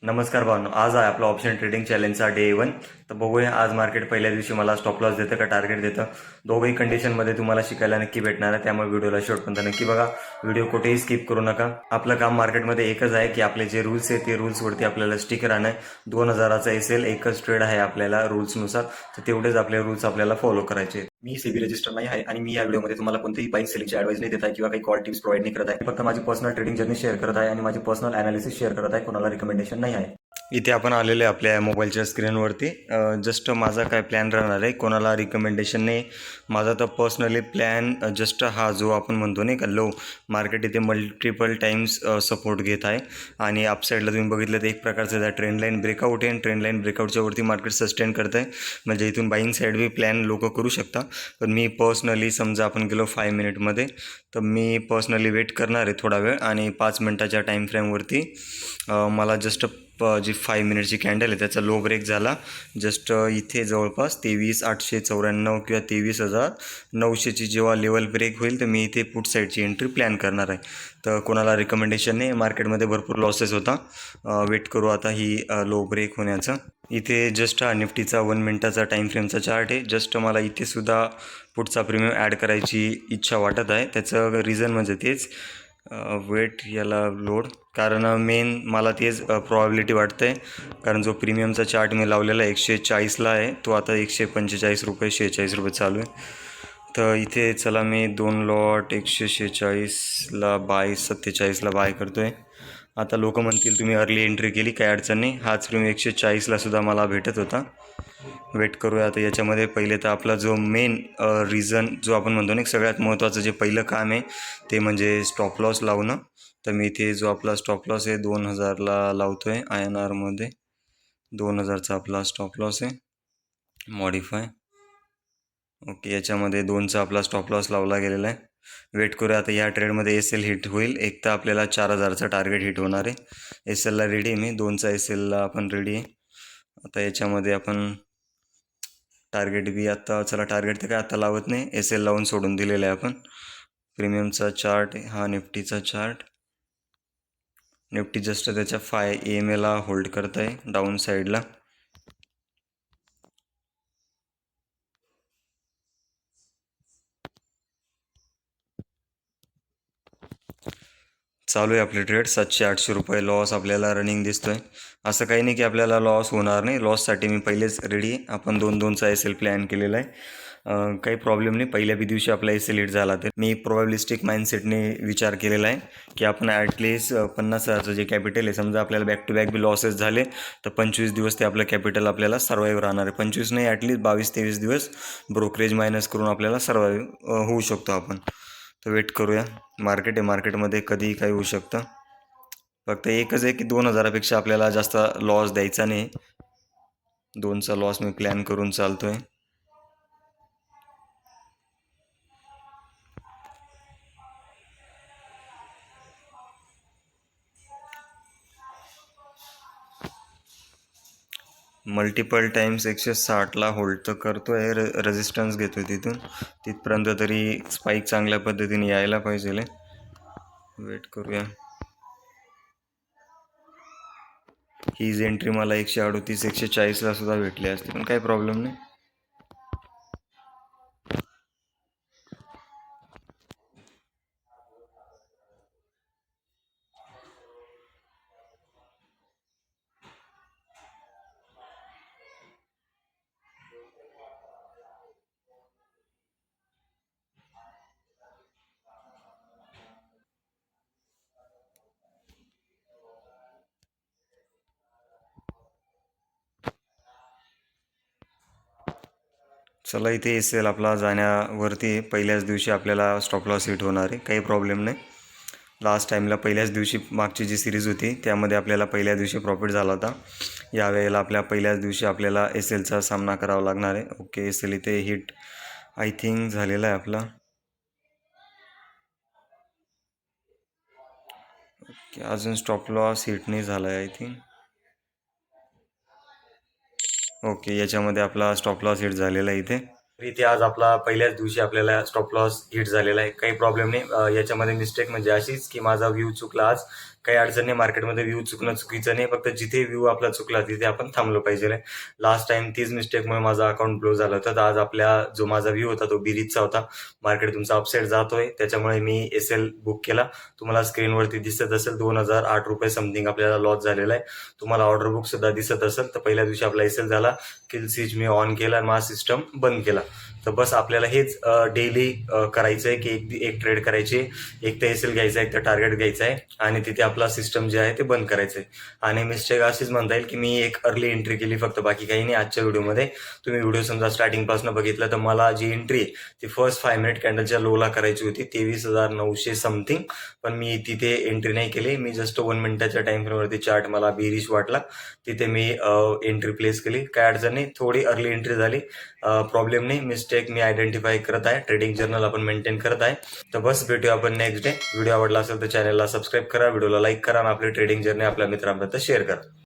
नमस्कार भावनो, आज आहे आपला ऑप्शन ट्रेडिंग चॅलेंजचा डे 1. तर बघूया आज मार्केट पहिल्या दिवशी मला स्टॉप लॉस देतं का टार्गेट देतं. दोघंही कंडिशनमध्ये तुम्हाला शिकायला नक्की भेटणार आहे, त्यामुळे व्हिडिओला शेवटपर्यंत नक्की बघा. व्हिडिओ कुठेही स्किप करू नका. आपलं काम मार्केटमध्ये एकच आहे की आपले जे रूल्स आहेत ते रूल्सवरती आपल्याला स्टिक राहणं आहे. 2000चा एसेल एकच ट्रेड आहे आपल्याला रूल्सनुसार, तर तेवढेच आपले रूल्स आपल्याला फॉलो करायचे. मी सेबी रजिस्टर नाही आहे आणि मी या व्हिडिओमध्ये तुम्हाला कोणतीही बाईंग सेलिंगची ॲडवाइस नाही देत आहे किंवा काही कॉल टिप्स प्रोव्हाइड नाही करत आहे. फक्त माझी पर्सनल ट्रेडिंग जर्नी शेअर करत आहे आणि माझी पर्सनल अनालिसिस शेअर करत आहे, कोणाला रिकमेंडेशन नाही आहे. इथे आपण आलेले आपल्या मोबाईलच्या स्क्रीनवरती. जस्ट माझा काय प्लॅन राहणार आहे, कोणाला रिकमेंडेशन नाही. माझा तर पर्सनली प्लॅन जस्ट हा जो आपण म्हणतो नाही का लो मार्केट इथे मल्टिपल टाइम्स सपोर्ट घेत आहे आणि अपसाईडला तुम्ही बघितलं तर एक प्रकारचं त्या ट्रेंड लाईन ब्रेकआउट आहे. ट्रेंड लाईन ब्रेकआउटच्या वरती मार्केट सस्टेन करत आहे, म्हणजे इथून बाईंग साईड बी प्लॅन लोक करू शकता. पण मी पर्सनली समजा आपण गेलो 5 मिनिटमध्ये, तर मी पर्सनली वेट करणार आहे थोडा वेळ आणि 5 मिनटाच्या टाईम फ्रेमवरती मला जस्ट जी 5 मिनिटची कॅन्डल आहे त्याचा लो ब्रेक झाला. जस्ट इथे जवळपास 23,894 किंवा 23,900ची जेव्हा लेवल ब्रेक होईल तर मी इथे पुट साईडची एंट्री प्लॅन करणार आहे. तर कोणाला रिकमेंडेशन नाही, मार्केटमध्ये भरपूर लॉसेस होता. वेट करू आता ही लो ब्रेक होण्याचं. इथे जस्ट हा निफ्टीचा 1 मिनिटाचा टाईम फ्रेमचा चार्ट आहे. जस्ट मला इथेसुद्धा पुढचा प्रीमियम ॲड करायची इच्छा वाटत आहे. त्याचं रिझन म्हणजे तेच वेट याला लोड, कारण मेन मला तेच प्रॉबिलिटी वाटतं आहे. कारण जो प्रीमियमचा चार्ट मी लावलेला 140ला आहे, तो आता 145 रुपये 46 रुपये चालू आहे. तर इथे चला मी 2 लॉट 146ला बाय 47ला बाय करतो आहे. आता लोक म्हणतील तुम्ही अर्ली एंट्री केली, काही अडचण नाही. हाच प्रीमियम 140ला सुद्धा मला भेटत होता. वेट करूया आता. याच्यामध्ये पहिले तर आपला जो मेन रिझन जो आपण म्हणतो ना सगळ्यात महत्त्वाचं जे पहिलं काम आहे ते म्हणजे स्टॉप लॉस लावणं. तर मी इथे जो आपला स्टॉप लॉस आहे 2000ला लावतो आहे. INRमध्ये 2000चा आपला स्टॉप लॉस आहे. मॉडिफाय ओके, याच्यामध्ये 2चा आपला स्टॉप लॉस लावला गेलेला आहे. वेट करूया आता. या ट्रेडमध्ये एल हिट होईल. एक तर आपल्याला 4000चा टार्गेट हिट होणार आहे. एलला रेडी आहे मी, 2चा एलला आपण रेडी आहे. आता याच्यामध्ये आपण टार्गेट बी आता चला टार्गेट तर काय आता लावत नाही, एल लावून सोडून दिलेलं आहे आपण. प्रीमियमचा चार्ट हा निफ्टीचा चार्ट. निफ्टी जस्ट त्याच्या 5 EMAला होल्ड करत आहे डाऊन साईडला. चालू आहे आपले ट्रेड. 700-800 रुपये लॉस आपल्याला रनिंग दिसतोय. असं काही नाही की आपल्याला लॉस होणार नाही. लॉससाठी मी पहिलेच रेडी आहे. आपण 2-2चा एल प्लॅन केलेला आहे. काही प्रॉब्लेम नाही. पहिल्या बी दिवशी आपला एल हिट झाला तर मी प्रोबॅबिलिस्टिक माइंडसेटने विचार केलेला आहे की आपण ॲटलिस्ट 50,000चं जे कॅपिटल आहे, समजा आपल्याला back to back B losses झाले तर 25 दिवस ते आपलं कॅपिटल आपल्याला सर्वाईव्ह राहणार आहे. 25 नाही, ॲटलिस्ट 22-23 दिवस ब्रोकरेज मायनस करून आपल्याला सर्वाईव्ह होऊ शकतो आपण. तर वेट करूया. मार्केट आहे, मार्केटमध्ये कधीही काही होऊ शकतं. फक्त एकच आहे की 2000पेक्षा आपल्याला जास्त लॉस द्यायचा नाही. 2चा लॉस मी प्लॅन करून चालतो आहे. मल्टिपल टाइम्स 160ला होल्ड तर करतो आहे. रेजिस्टन्स घेतो आहे तिथपर्यंत तरी स्पाईक चांगल्या पद्धतीने यायला पाहिजे. वेट करूया. हीच एंट्री मला 138-140ला सुद्धा भेटली असते, पण काही प्रॉब्लेम नाही. चला इथे एल आपला जाण्यावरती पहिल्याच दिवशी आपल्याला स्टॉप लॉस हिट होणार आहे. काही प्रॉब्लेम नाही. लास्ट टाईमला पहिल्याच दिवशी मागची जी सिरीज होती त्यामध्ये आपल्याला पहिल्या दिवशी प्रॉफिट झाला होता. यावेळेला आपल्या पहिल्याच दिवशी आपल्याला एलचा सामना करावा लागणार आहे. ओके, एल इथे हिट आय थिंक झालेला आहे आपला. ओके, अजून स्टॉप लॉस हिट नाही झाला आहे आय थिंक. ओके, याच्यामध्ये आपला स्टॉप लॉस हिट झालेला आहे इथे आज आपला पहिल्याच दिवशी आपल्याला स्टॉप लॉस हिट झालेला आहे. काही प्रॉब्लेम नाही. याच्यामध्ये मिस्टेक म्हणजे अशीच की माझा व्ह्यू चुकला आज. काही अडचण नाही, मार्केटमध्ये व्ह्यू चुकणं चुकीचं नाही, फक्त जिथे व्ह्यू आपला चुकला तिथे आपण थांबलो पाहिजे. लास्ट टाइम तीच मिस्टेकमुळे माझा अकाउंट क्लोज झालं होतं. तर आज आपल्या जो माझा व्ह्यू होता तो बिरीजचा होता. मार्केट तुमचा अपसाईड जातोय, त्याच्यामुळे मी एसएल बुक केला. तुम्हाला स्क्रीनवरती दिसत असेल 2008 रुपये समथिंग आपल्याला लॉस झालेला आहे. तुम्हाला ऑर्डर बुक सुद्धा दिसत असेल. तर पहिल्या दिवशी आपला एसएल झाला, किल स्विच मी ऑन केला आणि माझा सिस्टम बंद केला. तर बस आपल्याला हेच डेली करायचं आहे की एक ट्रेड करायची, एक तर एसएल घ्यायचा, एक तर टार्गेट घ्यायचा आहे आणि तिथे आपला सिस्टम जे आहे ते बंद करायचं आहे. आणि मिस्टेक अशीच म्हणता येईल की मी एक अर्ली एंट्री केली फक्त, बाकी काही नाही. आजच्या व्हिडिओमध्ये तुम्ही व्हिडिओ समजा स्टार्टिंगपासून बघितलं तर मला जी एंट्री ती फर्स्ट 5 मिनिट कॅन्डलच्या लोला करायची होती, 23,900 समथिंग. पण मी तिथे एंट्री नाही केली. मी जस्ट 1 मिनिटाच्या टाइम फ्रेमवरती चार्ट मला बेरिश वाटला, तिथे मी एंट्री प्लेस केली. काय अडचण नाही, थोडी अर्ली एंट्री झाली, प्रॉब्लेम नाही. मिस्टेक मी आयडेंटिफाय करत आहे, ट्रेडिंग जर्नल आपण मेंटेन करत आहे. तर बस भेटूया आपण नेक्स्ट डे. व्हिडिओ आवडला असेल तर चॅनलला सबस्क्राईब करा, व्हिडिओला लाईक करा आणि आपली ट्रेडिंग जर्नी आपल्या मित्रांपर्यंत शेअर करा.